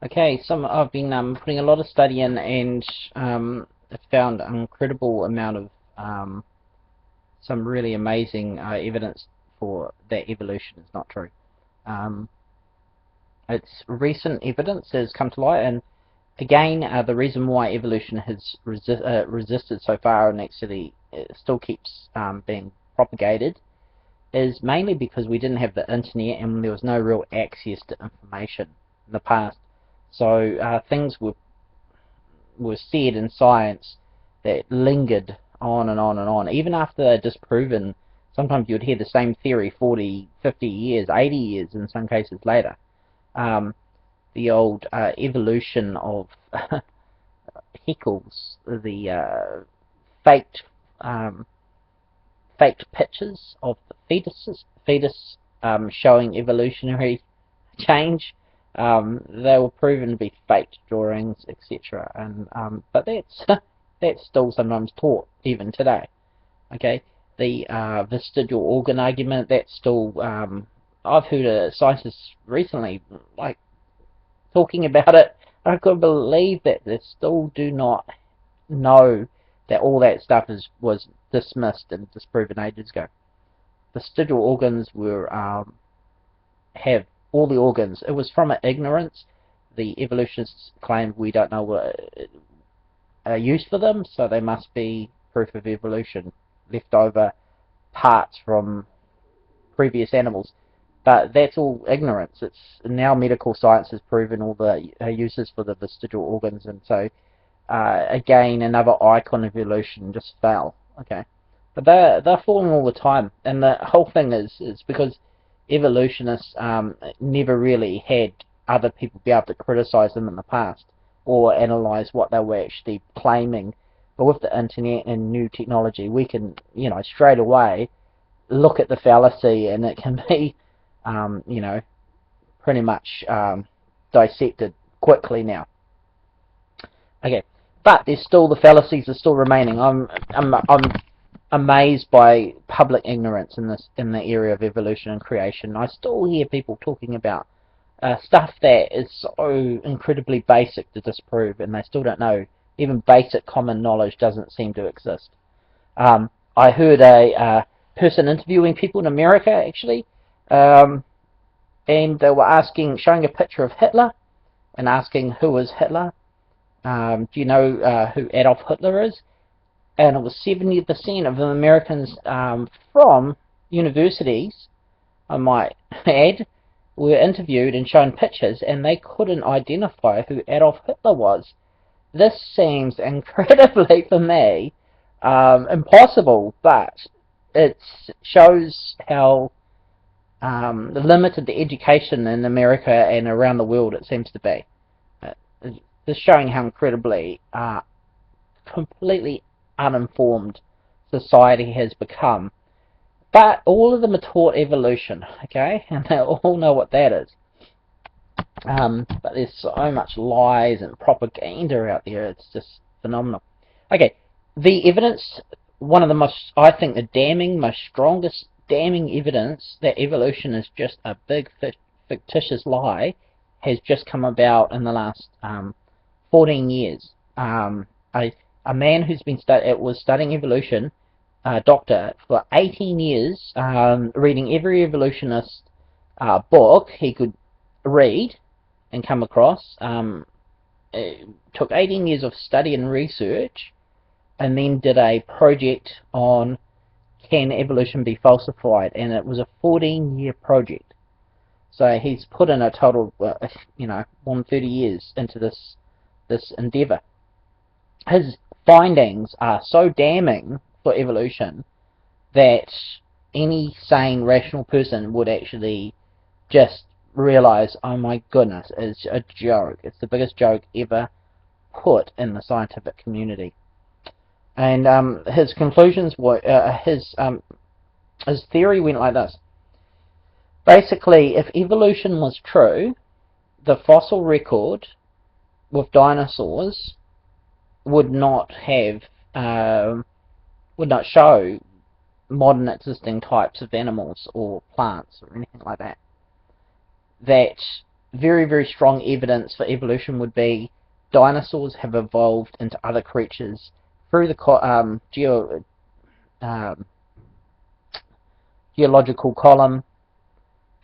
Okay, I've been putting a lot of study in, and have found an incredible amount of some really amazing evidence for that evolution is not true. Um, it's recent evidence has come to light, and again, the reason why evolution has resisted so far and actually still keeps being propagated is mainly because we didn't have the internet and there was no real access to information in the past. So things were said in science that lingered on and on and on. Even after they're disproven, sometimes you'd hear the same theory 40, 50 years, 80 years in some cases later. Um, the old evolution of Haeckel's, the faked um, faked pictures of the fetus showing evolutionary change. They were proven to be faked drawings, etc. And but that's still sometimes taught even today. Okay, the vestigial organ argument, that's still I've heard a scientist recently like talking about it. I couldn't believe that they still do not know that all that stuff was dismissed and disproven ages ago. Vestigial organs were have all the organs. It was from ignorance. The evolutionists claimed we don't know what a use for them, so they must be proof of evolution, leftover parts from previous animals. But that's all ignorance. It's now medical science has proven all the uses for the vestigial organs, and so again another icon of evolution just fell. Okay, but they're falling all the time, and the whole thing is because evolutionists never really had other people be able to criticize them in the past or analyze what they were actually claiming. But with the internet and new technology, we can, straight away look at the fallacy, and it can be, pretty much dissected quickly now. Okay, but there's still the fallacies are still remaining. I'm amazed by public ignorance in the area of evolution and creation. I still hear people talking about stuff that is so incredibly basic to disprove, and they still don't know. Even basic common knowledge doesn't seem to exist. I heard a person interviewing people in America actually, and they were showing a picture of Hitler and asking who was Hitler. Do you know who Adolf Hitler is? And it was 70% of the Americans from universities, I might add, were interviewed and shown pictures, and they couldn't identify who Adolf Hitler was. This seems incredibly, for me, impossible, but it shows how limited the education in America and around the world it seems to be. Just showing how incredibly completely uninformed society has become. But all of them are taught evolution, okay? And they all know what that is. But there's so much lies and propaganda out there, it's just phenomenal. Okay, the evidence, one of the most, I think, the strongest damning evidence that evolution is just a big fictitious lie has just come about in the last 14 years. A man who's been was studying evolution, doctor, for 18 years, reading every evolutionist book he could read and come across. It took 18 years of study and research, and then did a project on can evolution be falsified, and it was a 14-year project. So he's put in a total, more than 30 years into this endeavor. His findings are so damning for evolution that any sane, rational person would actually just realize, oh my goodness, it's a joke. It's the biggest joke ever put in the scientific community. And his conclusions were, his theory went like this. Basically, if evolution was true, the fossil record with dinosaurs would not show modern existing types of animals or plants or anything like that. That very, very strong evidence for evolution would be dinosaurs have evolved into other creatures through the geological column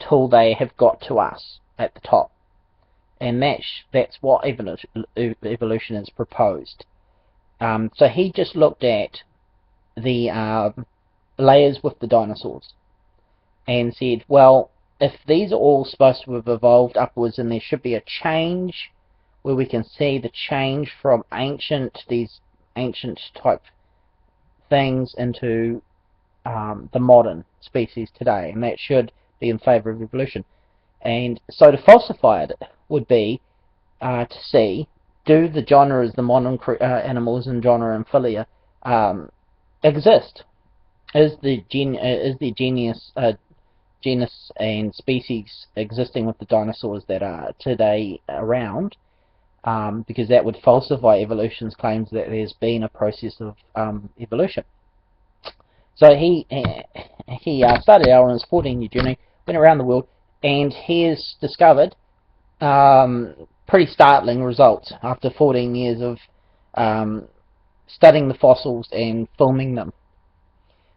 till they have got to us at the top. And that's what evolution is proposed. So he just looked at the layers with the dinosaurs and said, well, if these are all supposed to have evolved upwards, and there should be a change where we can see the change from these ancient type things into the modern species today, and that should be in favour of evolution. And so to falsify it would be to see, do the genres, the modern animals and genre and philia exist? Is the genus and species existing with the dinosaurs that are today around? Because that would falsify evolution's claims that there's been a process of evolution. So he started out on his 14-year journey, went around the world, and he has discovered pretty startling results after 14 years of studying the fossils and filming them.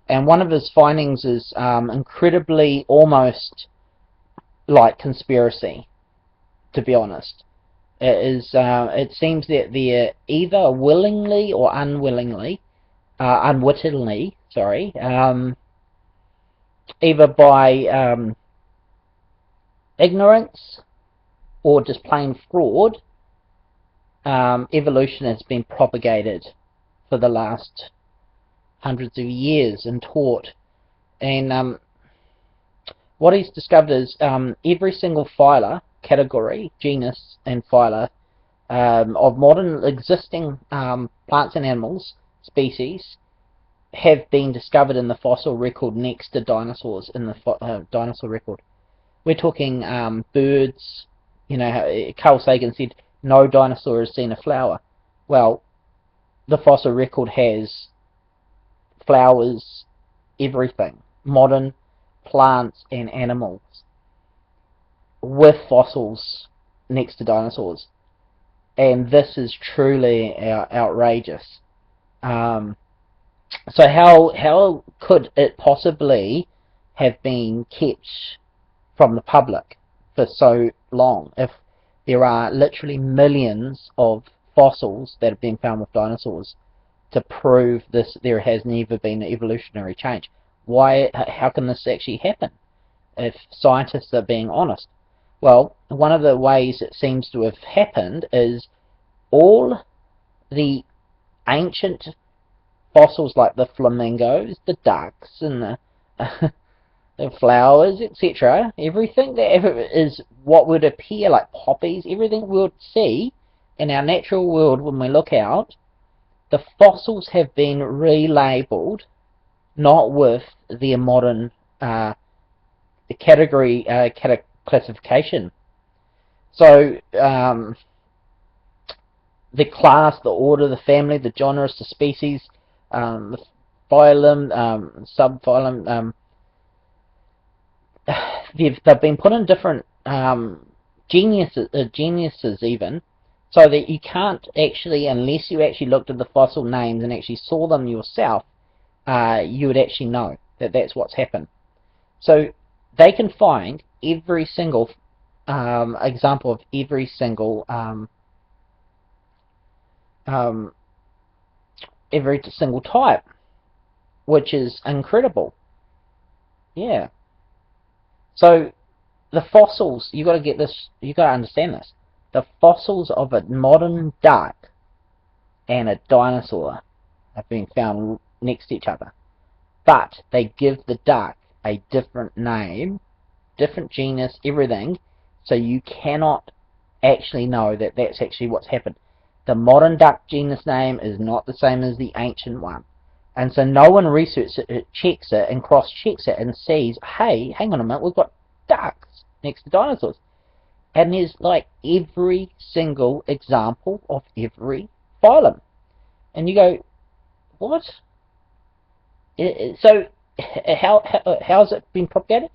And one of his findings is incredibly, almost like conspiracy, to be honest. It seems that they're either willingly or unwittingly, either by ignorance or just plain fraud, evolution has been propagated for the last hundreds of years and taught. And what he's discovered is every single phyla, category, genus, and phyla of modern existing plants and animals, species, have been discovered in the fossil record next to dinosaurs in the dinosaur record. We're talking birds. You know, Carl Sagan said no dinosaur has seen a flower. Well, the fossil record has flowers, everything, modern plants and animals, with fossils next to dinosaurs. And this is truly outrageous. So how could it possibly have been kept from the public for so long if there are literally millions of fossils that have been found with dinosaurs to prove this? There has never been an evolutionary change. How can this actually happen if scientists are being honest? Well, one of the ways it seems to have happened is all the ancient fossils, like the flamingos, the ducks, and the flowers, etc., everything that is what would appear like poppies, everything we would see in our natural world when we look out, the fossils have been relabeled, not with their modern category classification. So the class, the order, the family, the genus, the species, the phylum, subphylum, they've been put in different genuses even, so that you can't actually, unless you actually looked at the fossil names and actually saw them yourself, you would actually know that that's what's happened. So they can find every single example of every single type, which is incredible. Yeah. So the fossils, you got to get this, you got to understand this. The fossils of a modern duck and a dinosaur have been found next to each other, but they give the duck a different name, different genus, everything, so you cannot actually know that that's actually what's happened. The modern duck genus name is not the same as the ancient one, and so no one researches it, checks it, and cross-checks it, and sees, hey, hang on a minute, we've got ducks next to dinosaurs. And there's like every single example of every phylum. And you go, what? So how's it been propagated?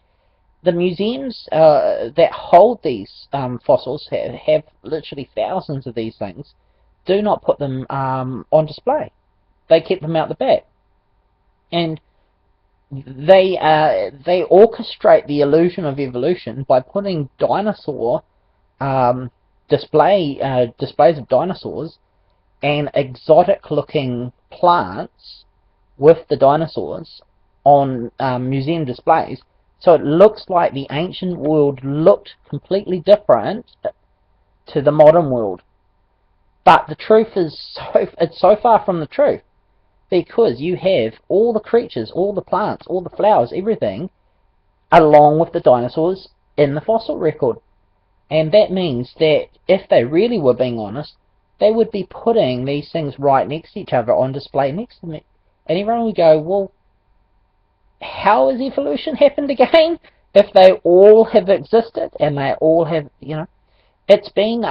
the museums that hold these fossils have literally thousands of these things. Do not put them on display. They keep them out the back, and they orchestrate the illusion of evolution by putting dinosaur displays of dinosaurs and exotic looking plants with the dinosaurs on museum displays, so it looks like the ancient world looked completely different to the modern world. But the truth is it's so far from the truth, because you have all the creatures, all the plants, all the flowers, everything along with the dinosaurs in the fossil record. And that means that if they really were being honest, they would be putting these things right next to each other on display next to me. And everyone would go, well, how has evolution happened again? If they all have existed and they all have, it's been,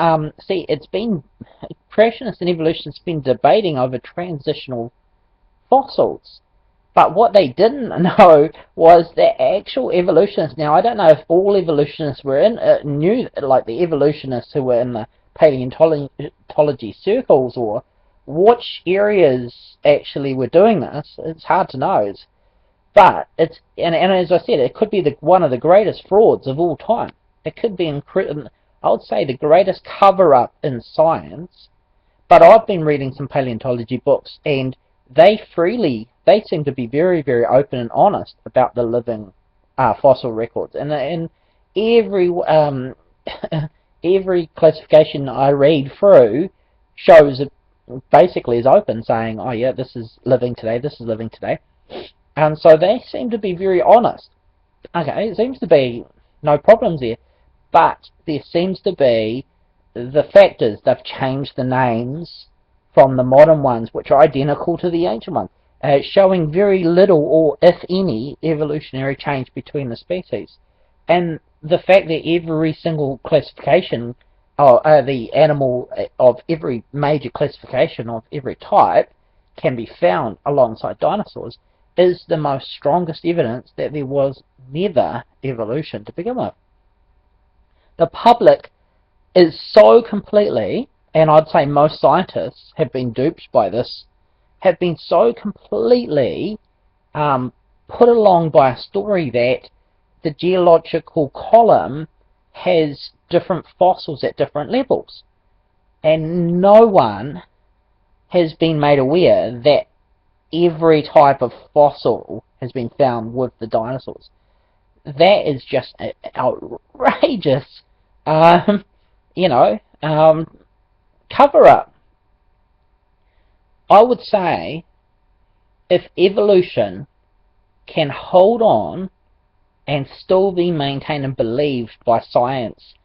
creationists and evolutionists have been debating over transitional fossils. But what they didn't know was that actual evolutionists, now I don't know if all evolutionists were knew, like the evolutionists who were in the paleontology circles, or which areas actually were doing this. It's hard to know. But it's, and as I said, it could be one of the greatest frauds of all time. It could be, I would say, the greatest cover-up in science. But I've been reading some paleontology books, and they seem to be very, very open and honest about the living fossil records. And every every classification I read through shows it basically is open, saying, oh yeah, this is living today, this is living today. And so they seem to be very honest. Okay, it seems to be no problems there. But there seems to be, the fact is, they've changed the names from the modern ones, which are identical to the ancient ones, showing very little, or if any, evolutionary change between the species. And the fact that every single classification, the animal of every major classification of every type can be found alongside dinosaurs, is the most strongest evidence that there was never evolution to begin with. The public is so completely, and I'd say most scientists have been duped by this, have been so completely put along by a story that the geological column has different fossils at different levels. And no one has been made aware that every type of fossil has been found with the dinosaurs. That is just outrageous, cover-up. I would say if evolution can hold on and still be maintained and believed by science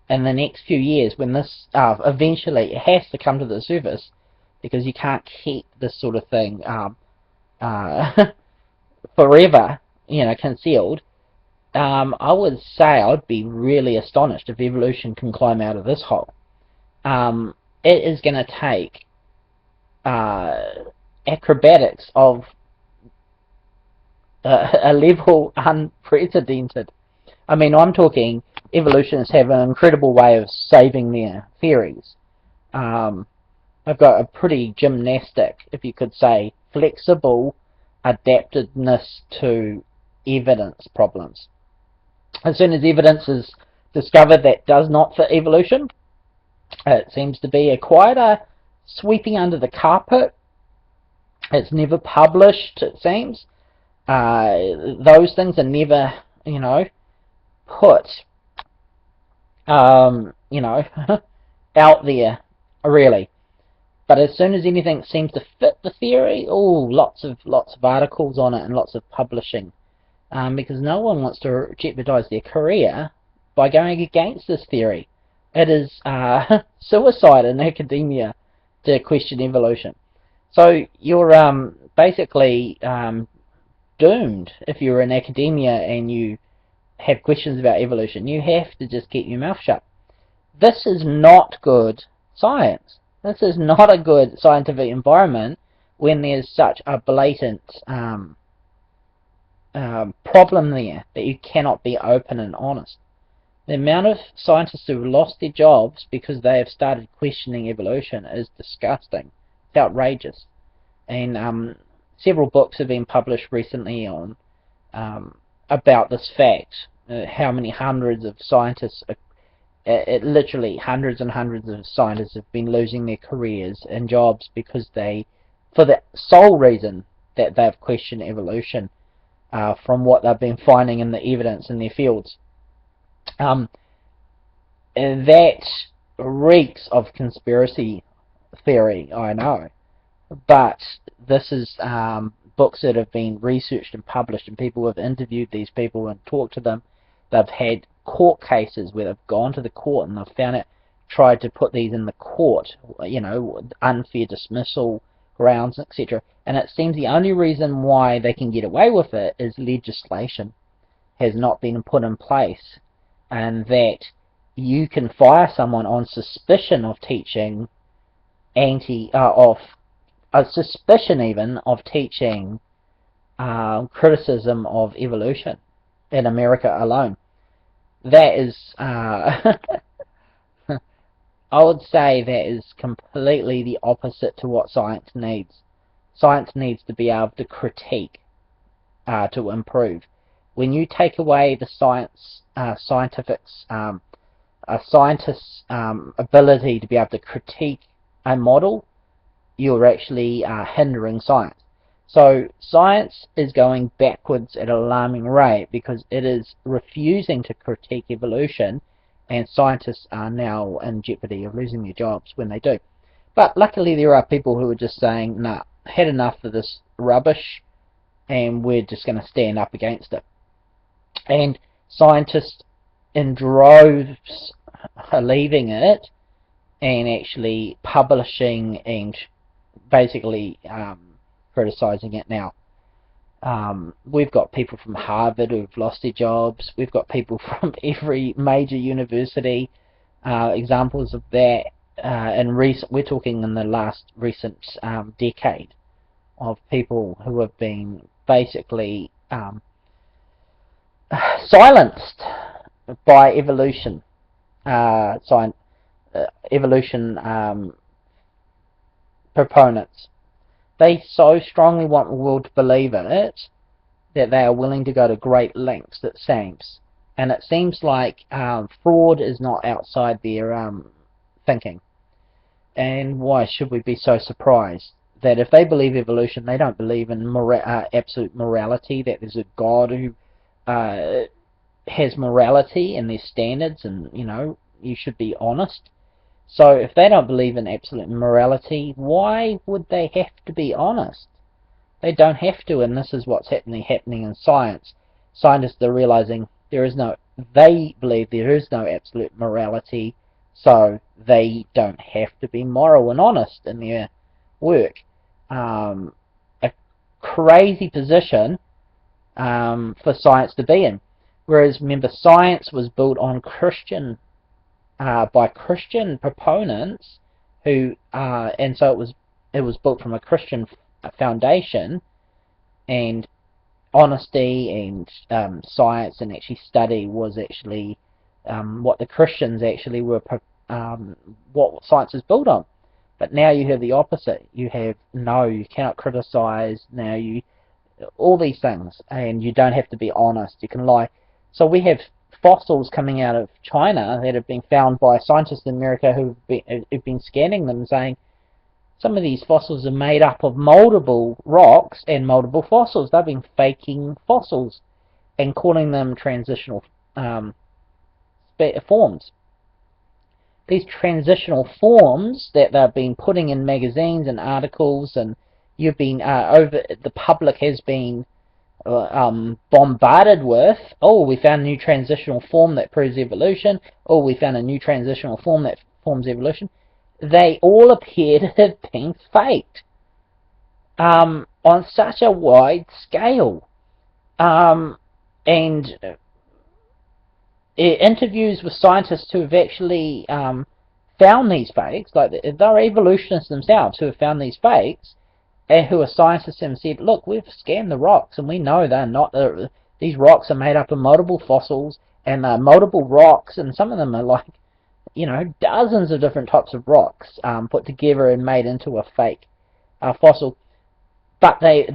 in the next few years, when this eventually it has to come to the surface, because you can't keep this sort of thing forever, concealed. I would say I'd be really astonished if evolution can climb out of this hole. It is going to take acrobatics of a level unprecedented. I mean, I'm talking evolutionists have an incredible way of saving their theories. I've got a pretty gymnastic, if you could say, flexible adaptedness to evidence problems. As soon as evidence is discovered that does not fit evolution, it seems to be quite a sweeping under the carpet. It's never published, it seems. Those things are never, put, out there, really. But as soon as anything seems to fit the theory, lots of articles on it and lots of publishing, because no one wants to jeopardize their career by going against this theory. It is suicide in academia to question evolution. So you're basically doomed if you're in academia and you have questions about evolution. You have to just keep your mouth shut. This is not good science. This is not a good scientific environment when there's such a blatant problem there, that you cannot be open and honest. The amount of scientists who have lost their jobs because they have started questioning evolution is disgusting. It's outrageous. And several books have been published recently on about this fact. How many hundreds of scientists, literally hundreds and hundreds of scientists have been losing their careers and jobs because for the sole reason that they've questioned evolution from what they've been finding in the evidence in their fields. That reeks of conspiracy theory, I know, but this is books that have been researched and published, and people have interviewed these people and talked to them. They've had court cases where they've gone to the court and they've found it, tried to put these in the court, unfair dismissal grounds, etc. And it seems the only reason why they can get away with it is legislation has not been put in place, and that you can fire someone on suspicion of teaching of a suspicion even of teaching criticism of evolution in America alone. That is, I would say that is completely the opposite to what science needs. Science needs to be able to critique to improve. When you take away the scientist's ability to be able to critique a model, you're actually hindering science. So science is going backwards at an alarming rate because it is refusing to critique evolution, and scientists are now in jeopardy of losing their jobs when they do. But luckily there are people who are just saying, nah, had enough of this rubbish, and we're just going to stand up against it. And scientists in droves are leaving it and actually publishing and basically criticizing it now. We've got people from Harvard who've lost their jobs. We've got people from every major university. Examples of that. We're talking in the last recent decade of people who have been basically silenced by evolution, evolution proponents. They so strongly want the world to believe in it that they are willing to go to great lengths, it seems. And it seems like fraud is not outside their thinking. And why should we be so surprised that if they believe evolution, they don't believe in absolute morality, that there's a God who has morality and there's standards, and you should be honest. So if they don't believe in absolute morality, why would they have to be honest? They don't have to, and this is what's happening in science. Scientists are realizing they believe there is no absolute morality, so they don't have to be moral and honest in their work. A crazy position for science to be in. Whereas, remember, science was built on by Christian proponents who, and so it was built from a Christian foundation, and honesty and science and actually study was actually what the Christians actually were, what science is built on. But now you have the opposite. You have, no, you cannot criticize, now all these things, and you don't have to be honest, you can lie. So we have fossils coming out of China that have been found by scientists in America who've been scanning them, saying some of these fossils are made up of moldable rocks and moldable fossils. They've been faking fossils and calling them transitional forms. These transitional forms that they've been putting in magazines and articles, and the public has been bombarded with, oh, we found a new transitional form that proves evolution, oh, we found a new transitional form that forms evolution. They all appear to have been faked on such a wide scale. And interviews with scientists who have actually found these fakes, like they're evolutionists themselves who have found these fakes, who are scientists and said, look, we've scanned the rocks and we know they're not, these rocks are made up of multiple fossils and multiple rocks, and some of them are like, dozens of different types of rocks put together and made into a fake fossil. But they've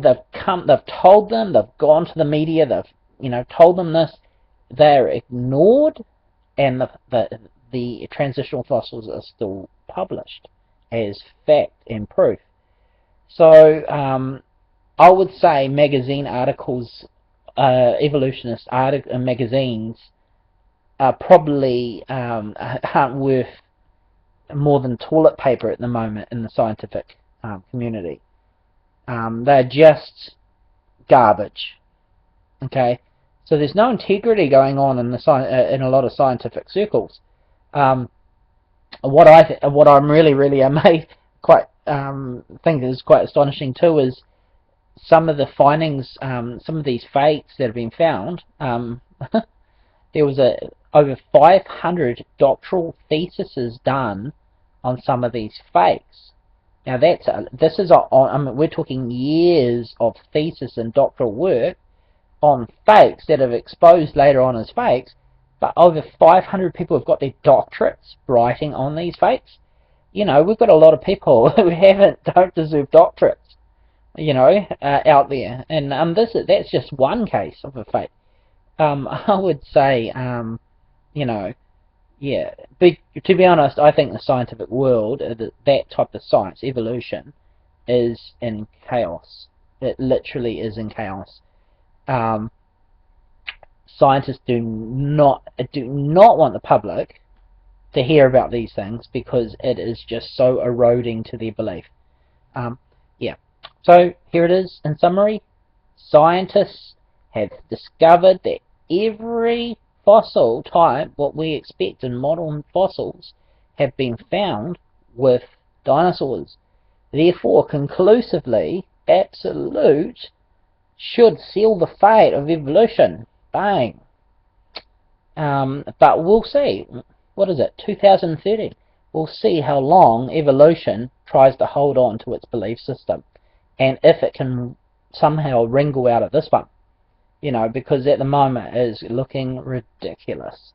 told them, they've gone to the media, they've told them this, they're ignored, and the transitional fossils are still published as fact and proof. So I would say magazine articles, evolutionist magazines, probably aren't worth more than toilet paper at the moment in the scientific community. They're just garbage. Okay, so there's no integrity going on in in a lot of scientific circles. What I'm really amazed, quite think is quite astonishing too, is some of the findings, some of these fakes that have been found. There was over 500 doctoral theses done on some of these fakes. Now we're talking years of thesis and doctoral work on fakes that have exposed later on as fakes, but over 500 people have got their doctorates writing on these fakes. We've got a lot of people who don't deserve doctorates, out there, and that's just one case of a fake. I would say, yeah, but to be honest, I think the scientific world, that type of science, evolution, is in chaos. It literally is in chaos. Scientists do not want the public to hear about these things because it is just so eroding to their belief. Yeah. So here it is in summary. Scientists have discovered that every fossil type, what we expect in modern fossils, have been found with dinosaurs. Therefore, conclusively, absolute should seal the fate of evolution. Bang. But we'll see. What is it? 2030. We'll see how long evolution tries to hold on to its belief system, and if it can somehow wriggle out of this one. Because at the moment it is looking ridiculous.